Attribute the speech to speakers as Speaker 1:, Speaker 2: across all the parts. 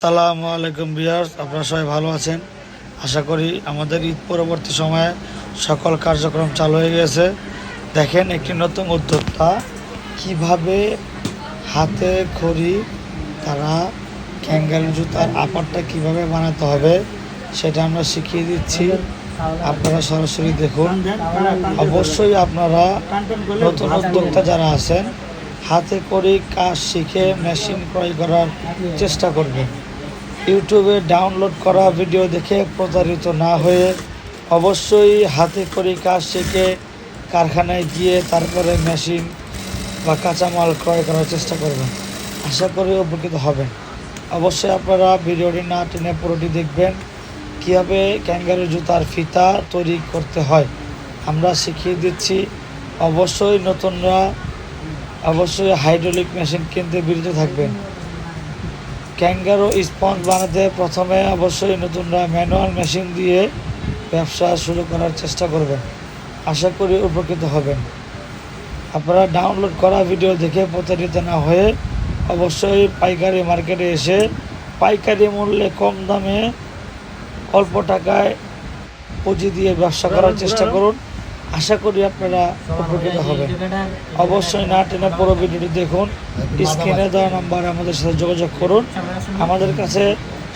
Speaker 1: আসসালামু আলাইকুম ভিউয়ার্স, আপনারা সবাই ভালো আছেন। আশা করি আমাদের ঈদ পরবর্তী সময়ে সকল কার্যক্রম চালু হয়ে গেছে। দেখেন একটি নতুন উদ্যোক্তা কিভাবে হাতে খড়ি তারা ক্যাঙ্গারু জুতার আপারটা কিভাবে বানাতে হবে সেটা আমরা শিখিয়ে দিচ্ছি। আপনারা সরাসরি দেখুন। অবশ্যই আপনারা নতুন উদ্যোক্তা যারা আছেন হাতে করে কাজ শিখে মেশিন ক্রয় করার চেষ্টা করবেন। ইউটিউবে ডাউনলোড করা ভিডিও দেখে প্রতারিত না হয়ে অবশ্যই হাতে করে কাজ শিখে কারখানায় গিয়ে তারপরে মেশিন বা কাঁচামাল ক্রয় করার চেষ্টা করবেন। আশা করি উপকৃত হবেন। অবশ্যই আপনারা ভিডিওটি না টেনে পুরোটি দেখবেন। কীভাবে ক্যাঙ্গারু জুতার ফিতা তৈরি করতে হয় আমরা শিখিয়ে দিচ্ছি। অবশ্যই নতুনরা অবশ্যই হাইড্রোলিক মেশিন কিনতে বিরত থাকবেন। ক্যাঙ্গারু স্পঞ্জ বানাতে প্রথমে অবশ্যই নতুনরা ম্যানুয়াল মেশিন দিয়ে ব্যবসা শুরু করার চেষ্টা করবেন। আশা করি উপকৃত হবেন। আপনারা ডাউনলোড করা ভিডিও দেখে প্রতারিত না হয়ে অবশ্যই পাইকারি মার্কেটে এসে পাইকারি মূল্যে কম দামে অল্প টাকায় পুঁজি দিয়ে ব্যবসা করার চেষ্টা করুন। আশা করি আপনারা উপকৃত হবেন। অবশ্যই না টেনে পুরো ভিডিওটি দেখুন। স্ক্রিনে দেওয়া নাম্বারে আমাদের সাথে যোগাযোগ করুন। আমাদের কাছে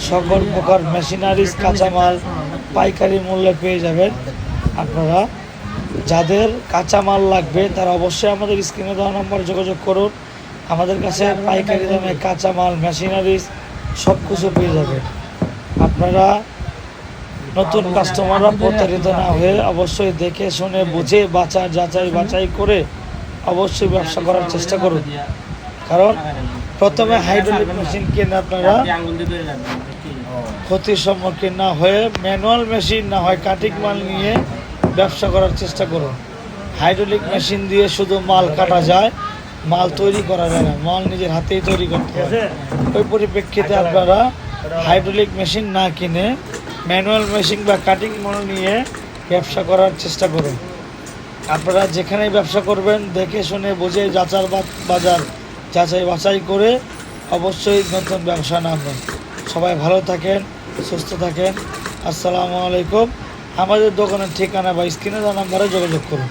Speaker 1: সকল প্রকার মেশিনারিজ কাঁচামাল পাইকারি মূল্যে পেয়ে যাবেন। আপনারা যাদের কাঁচামাল লাগবে তারা অবশ্যই আমাদের স্ক্রিনে দেওয়া নাম্বারে যোগাযোগ করুন। আমাদের কাছে পাইকারি দামে কাঁচামাল মেশিনারিজ সব কিছু পেয়ে যাবেন। আপনারা নতুন কাস্টমাররা প্রতারিত না হয়ে অবশ্যই দেখে শুনে বুঝে যাচাই করে অবশ্যই ব্যবসা করার চেষ্টা করুন। কারণ প্রথমে হাইড্রোলিক মেশিন কিনে আপনারা ক্ষতির সম্মুখীন না হয়ে ম্যানুয়াল মেশিন না হয় কাটিং মাল নিয়ে ব্যবসা করার চেষ্টা করুন। হাইড্রোলিক মেশিন দিয়ে শুধু মাল কাটা যায়, মাল তৈরি করা যায় না। মাল নিজের হাতেই তৈরি করতে হয়। ওই পরিপ্রেক্ষিতে আপনারা হাইড্রোলিক মেশিন না কিনে ম্যানুয়াল মেশিন বা কাটিং মাল নিয়ে ব্যবসা করার চেষ্টা করুন। আপনারা যেখানেই ব্যবসা করবেন দেখে শুনে বুঝে যাচাই বাছাই করে অবশ্যই নতুন ব্যবসা নামবেন। সবাই ভালো থাকেন, সুস্থ থাকেন। আসসালামু আলাইকুম। আমাদের দোকানের ঠিকানা বা স্ক্রিনে দেওয়া নাম্বারে যোগাযোগ করুন।